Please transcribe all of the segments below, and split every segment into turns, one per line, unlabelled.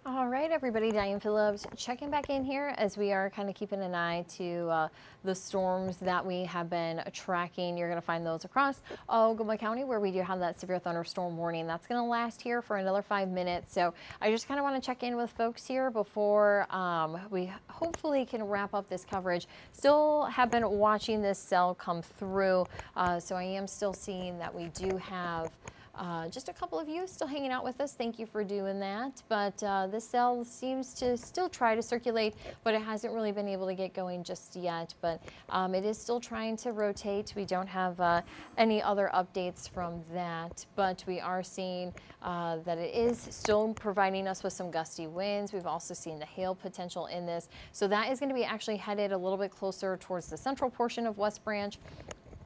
All right, everybody, Diane Phillips checking back in here as we are kind of keeping an eye to the storms that we have been tracking. You're going to find those across Ogama County where we do have that severe thunderstorm warning. That's going to last here for another 5 minutes. So I just kind of want to check in with folks here before we hopefully can wrap up this coverage. Still have been watching this cell come through. So I am still seeing that we do have just a couple of you still hanging out with us. Thank you for doing that. But this cell seems to still try to circulate, but it hasn't really been able to get going just yet. But it is still trying to rotate. We don't have any other updates from that, but we are seeing that it is still providing us with some gusty winds. We've also seen the hail potential in this. So that is going to be actually headed a little bit closer towards the central portion of West Branch.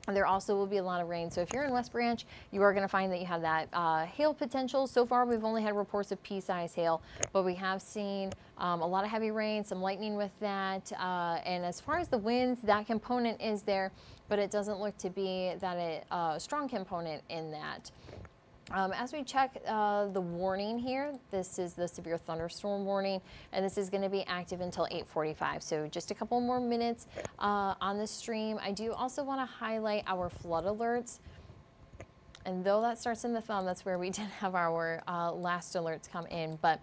There also will be a lot of rain. So if you're in West Branch, you are going to find that you have that hail potential. So far, we've only had reports of pea-sized hail, but we have seen a lot of heavy rain, some lightning with that. And as far as the winds, that component is there, but it doesn't look to be that a strong component in that. As we check the warning here, this is the severe thunderstorm warning, and this is going to be active until 8:45. So just a couple more minutes on the stream. I do also want to highlight our flood alerts. And though that starts in the thumb, that's where we did have our last alerts come in. But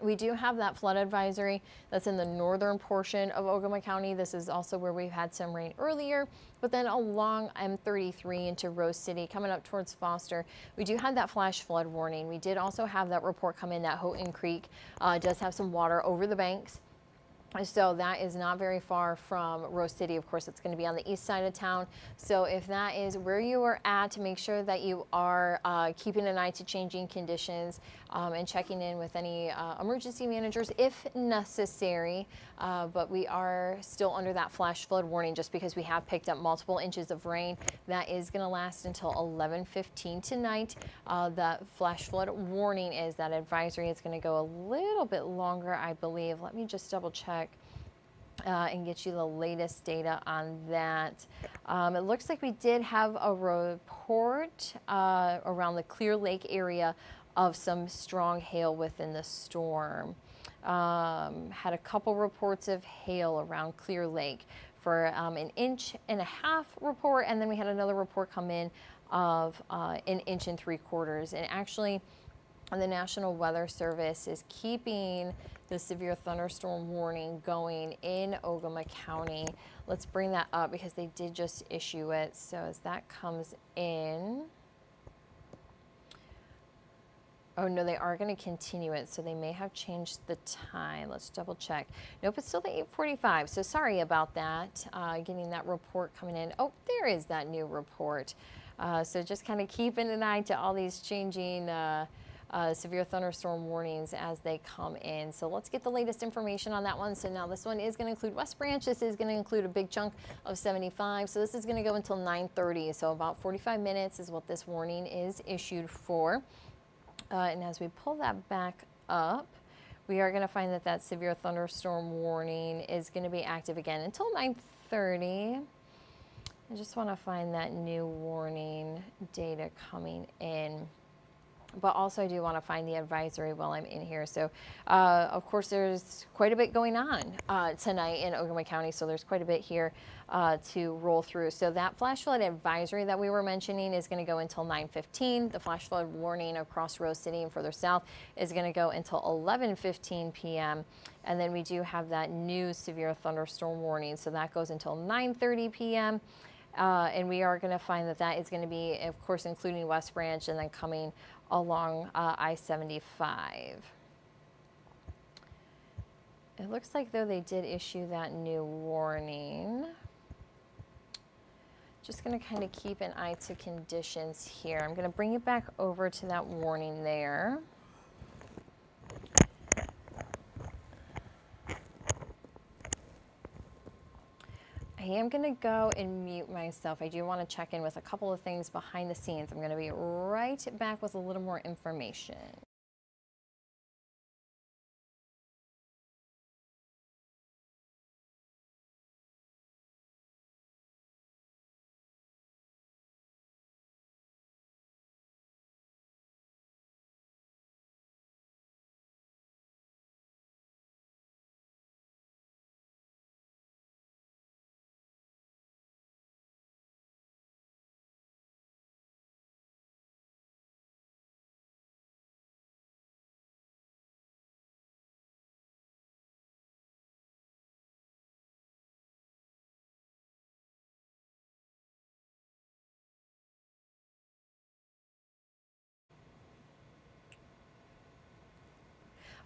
we do have that flood advisory that's in the northern portion of Ogama County. This is also where we've had some rain earlier, but then along M33 into Rose City, coming up towards Foster, we do have that flash flood warning. We did also have that report come in that Houghton Creek does have some water over the banks. So that is not very far from Rose City. Of course, it's going to be on the east side of town. So if that is where you are at, make sure that you are keeping an eye to changing conditions and checking in with any emergency managers if necessary. But we are still under that flash flood warning just because we have picked up multiple inches of rain. That is going to last until 11:15 tonight. That flash flood warning is that advisory. It's going to go a little bit longer, I believe. Let me just double check. And get you the latest data on that. It looks like we did have a report around the Clear Lake area of some strong hail within the storm. Had a couple reports of hail around Clear Lake for an 1.5 inch report, and then we had another report come in of 1.75 inches. And actually, the National Weather Service is keeping the severe thunderstorm warning going in Ogama County. Let's bring that up because they did just issue it. So as that comes in, oh no, they are going to continue it. So they may have changed the time. Let's double check. Nope, it's still the 8:45. So sorry about that. Getting that report coming in. Oh, there is that new report. So just kind of keeping an eye to all these changing severe thunderstorm warnings as they come in. So let's get the latest information on that one. So now this one is going to include West Branch. This is going to include a big chunk of 75. So this is going to go until 9:30. So about 45 minutes is what this warning is issued for. And as we pull that back up, we are going to find that that severe thunderstorm warning is going to be active again until 9:30. I just want to find that new warning data coming in. But also I do want to find the advisory while I'm in here. So, of course, there's quite a bit going on tonight in Ogama County. So there's quite a bit here to roll through. So that flash flood advisory that we were mentioning is going to go until 9:15. The flash flood warning across Rose City and further south is going to go until 11:15 p.m. And then we do have that new severe thunderstorm warning. So that goes until 9:30 p.m. And we are going to find that that is going to be, of course, including West Branch and then coming along I-75. It looks like, though, they did issue that new warning. Just going to kind of keep an eye to conditions here. I'm going to bring it back over to that warning there. I am going to go and mute myself. I do want to check in with a couple of things behind the scenes. I'm going to be right back with a little more information.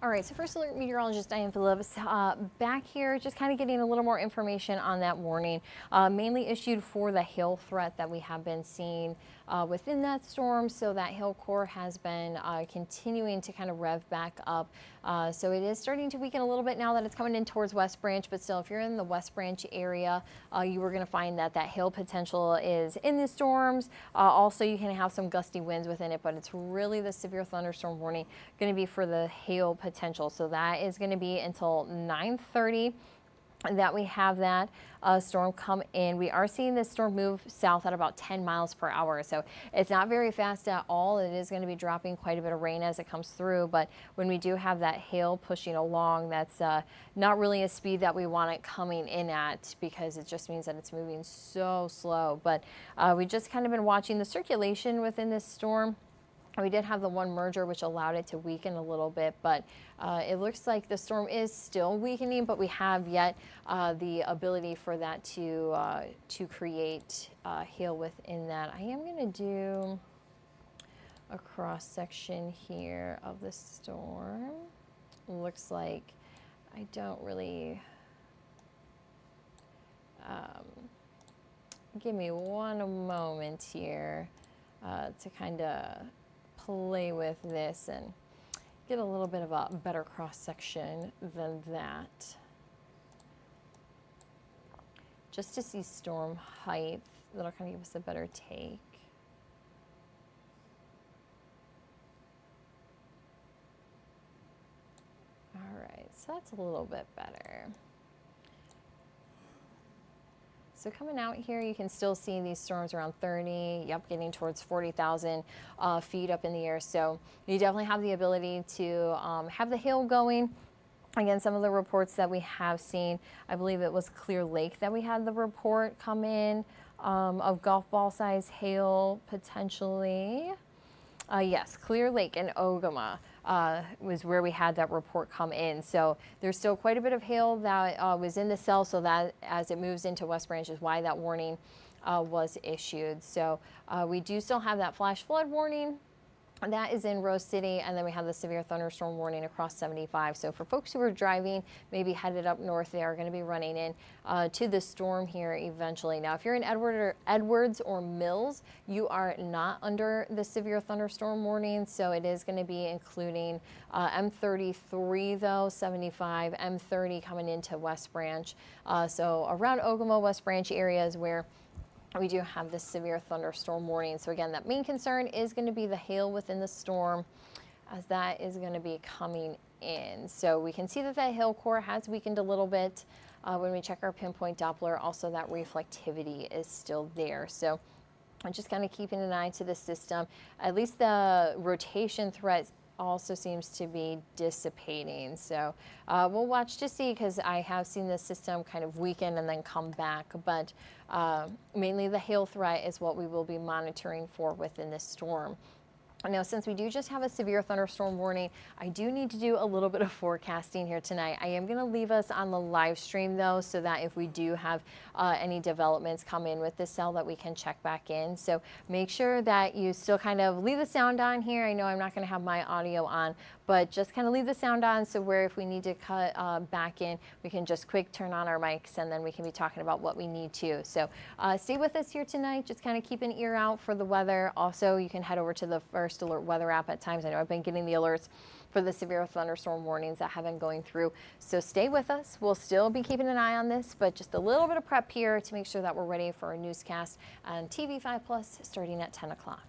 All right, so first alert meteorologist Diane Phillips back here, just kind of getting a little more information on that warning, mainly issued for the hail threat that we have been seeing within that storm. So that hail core has been continuing to kind of rev back up. So it is starting to weaken a little bit now that it's coming in towards West Branch, but still, if you're in the West Branch area, you are going to find that that hail potential is in the storms. Also, you can have some gusty winds within it, but it's really the severe thunderstorm warning going to be for the hail potential. So that is going to be until 9:30 that we have that storm come in. We are seeing this storm move south at about 10 miles per hour. So it's not very fast at all. It is going to be dropping quite a bit of rain as it comes through. But when we do have that hail pushing along, that's not really a speed that we want it coming in at, because it just means that it's moving so slow. But we just kind of been watching the circulation within this storm. We did have the one merger, which allowed it to weaken a little bit, but it looks like the storm is still weakening, but we have yet the ability for that to create hail within that. I am going to do a cross section here of the storm. Looks like I don't really. Give me one moment here to kind of play with this and get a little bit of a better cross section than that, just to see storm height. That'll kind of give us a better take. All right, so that's a little bit better. So coming out here, you can still see these storms around 30, getting towards 40,000 feet up in the air. So you definitely have the ability to have the hail going. Again, some of the reports that we have seen, I believe it was Clear Lake that we had the report come in of golf ball size hail potentially. Yes, Clear Lake and Ogama was where we had that report come in. So there's still quite a bit of hail that was in the cell, so that as it moves into West Branch is why that warning was issued. So we do still have that flash flood warning. That is in Rose City, and then we have the severe thunderstorm warning across 75. So for folks who are driving, maybe headed up north, they are going to be running in to the storm here eventually. Now, if you're in Edwards or Mills, you are not under the severe thunderstorm warning, so it is going to be including M33 though, 75, M30 coming into West Branch. So around Ogama, West Branch areas where we do have this severe thunderstorm warning. So again, that main concern is going to be the hail within the storm, as that is going to be coming in. So we can see that that hail core has weakened a little bit when we check our pinpoint Doppler. Also, that reflectivity is still there. So I'm just kind of keeping an eye to the system. At least the rotation threat also seems to be dissipating. So we'll watch to see, because I have seen the system kind of weaken and then come back. But mainly the hail threat is what we will be monitoring for within this storm. Now, since we do just have a severe thunderstorm warning, I do need to do a little bit of forecasting here tonight. I am going to leave us on the live stream, though, so that if we do have any developments come in with this cell, that we can check back in. So make sure that you still kind of leave the sound on here. I know I'm not going to have my audio on, but just kind of leave the sound on, so where if we need to cut back in, we can just quick turn on our mics, and then we can be talking about what we need to. So stay with us here tonight. Just kind of keep an ear out for the weather. Also, you can head over to the First Alert weather app at times. I know I've been getting the alerts for the severe thunderstorm warnings that have been going through. So stay with us. We'll still be keeping an eye on this, but just a little bit of prep here to make sure that we're ready for a newscast on TV5 Plus starting at 10 o'clock.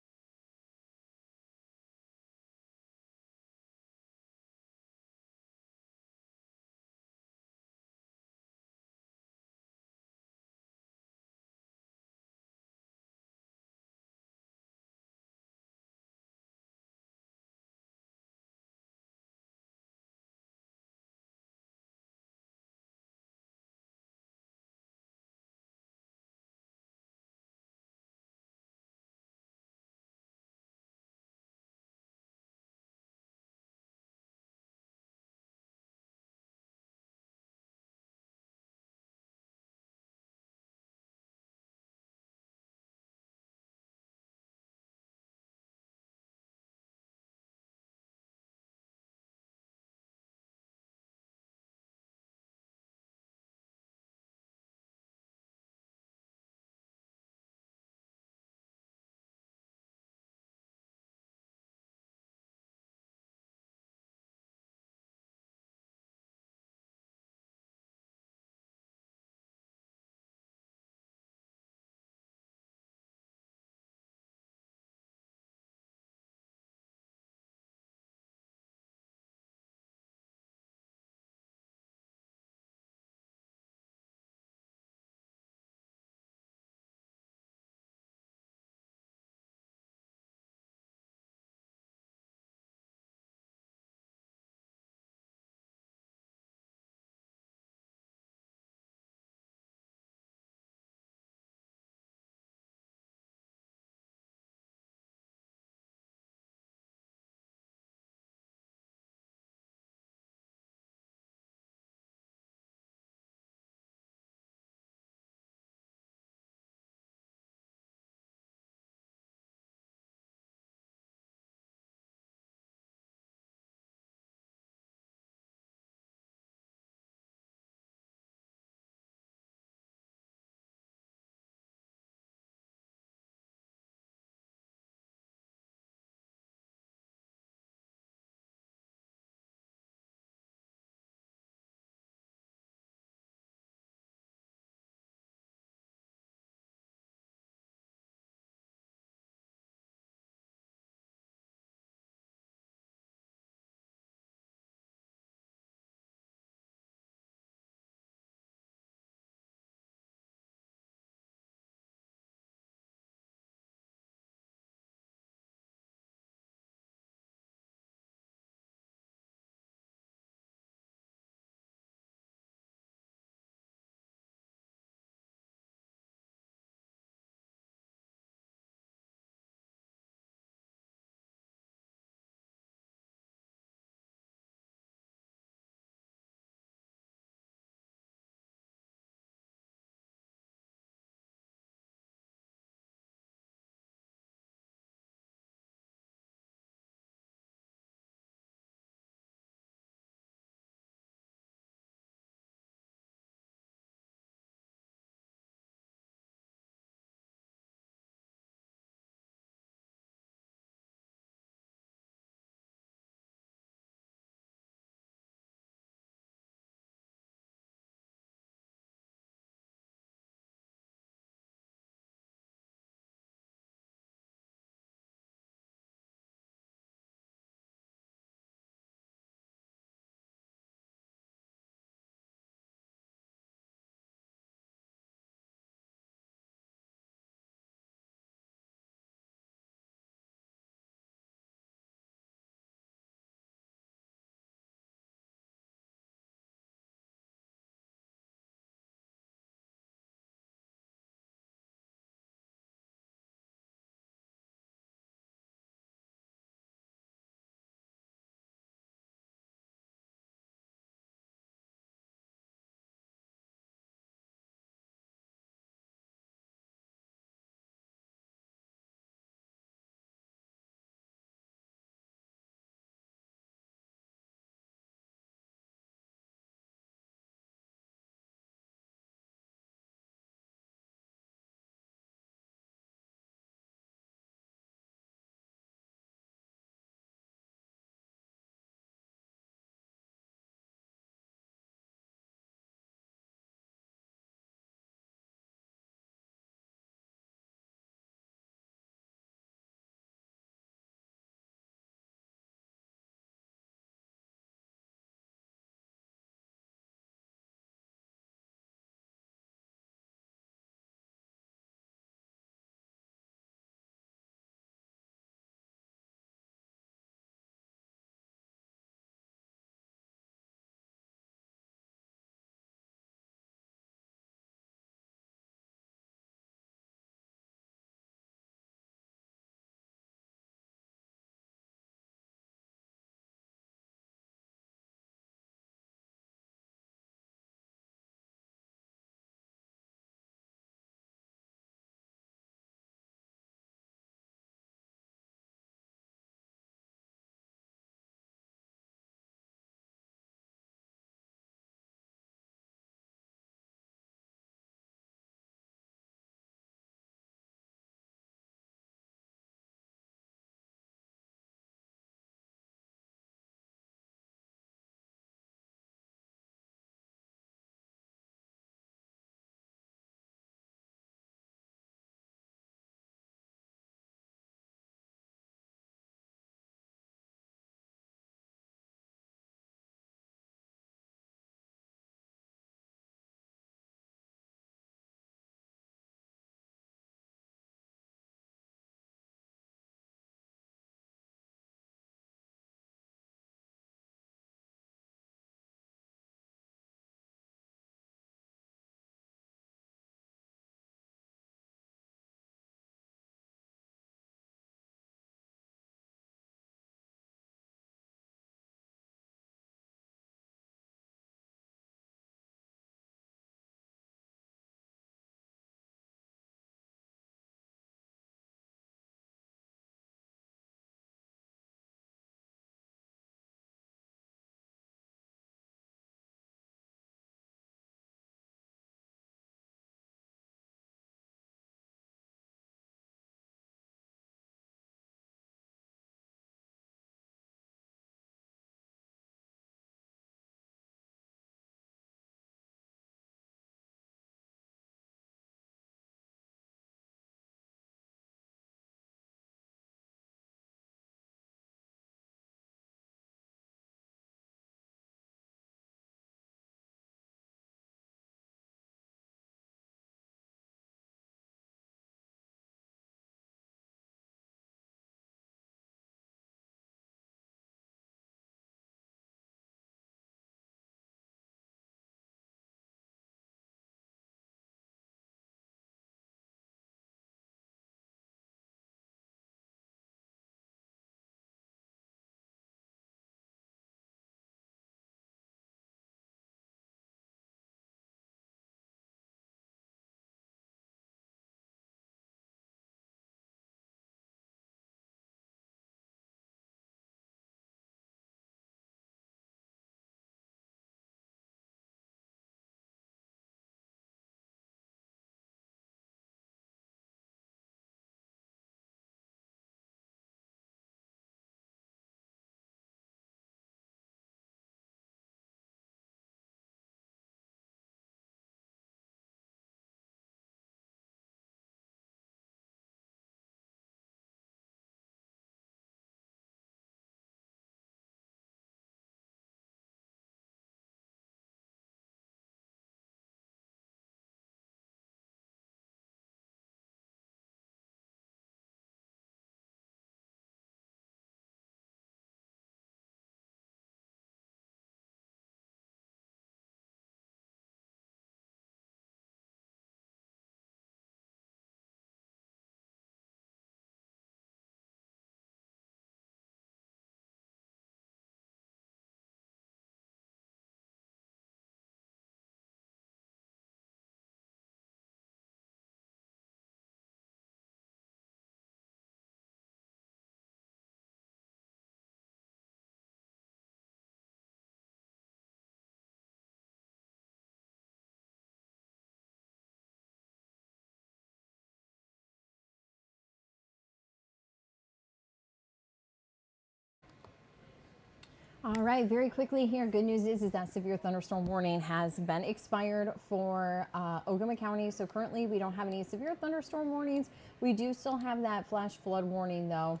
All right, very quickly here, good news is that severe thunderstorm warning has been expired for Ogama County. So currently we don't have any severe thunderstorm warnings. We do still have that flash flood warning though.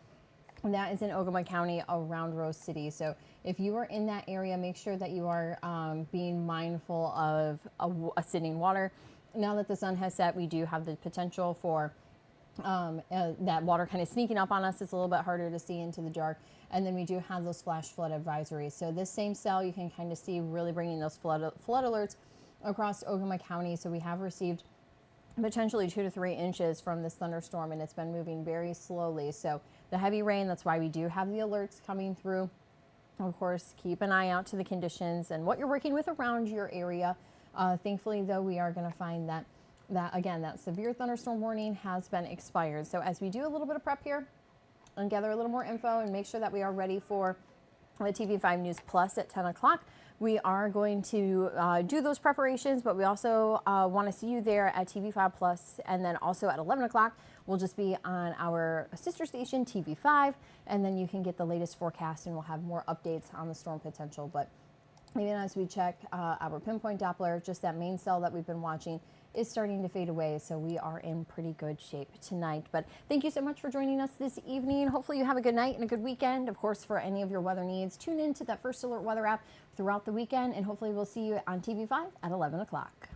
And that is in Ogama County around Rose City. So if you are in that area, make sure that you are being mindful of sitting water. Now that the sun has set, we do have the potential for that water kind of sneaking up on us. It's a little bit harder to see into the dark. And then we do have those flash flood advisories. So this same cell, you can kind of see really bringing those flood alerts across Ogama County. So we have received potentially 2 to 3 inches from this thunderstorm, and it's been moving very slowly. So the heavy rain, that's why we do have the alerts coming through. Of course, keep an eye out to the conditions and what you're working with around your area. Thankfully, though, we are going to find that again, that severe thunderstorm warning has been expired. So as we do a little bit of prep here and gather a little more info and make sure that we are ready for the TV5 News Plus at 10 o'clock, we are going to do those preparations, but we also want to see you there at TV5 Plus, and then also at 11 o'clock, we'll just be on our sister station, TV5, and then you can get the latest forecast, and we'll have more updates on the storm potential. But even as we check our pinpoint Doppler, just that main cell that we've been watching is starting to fade away, so we are in pretty good shape tonight. But thank you so much for joining us this evening. Hopefully you have a good night and a good weekend. Of course, for any of your weather needs, tune in to that First Alert Weather app throughout the weekend, and hopefully we'll see you on TV5 at 11 o'clock.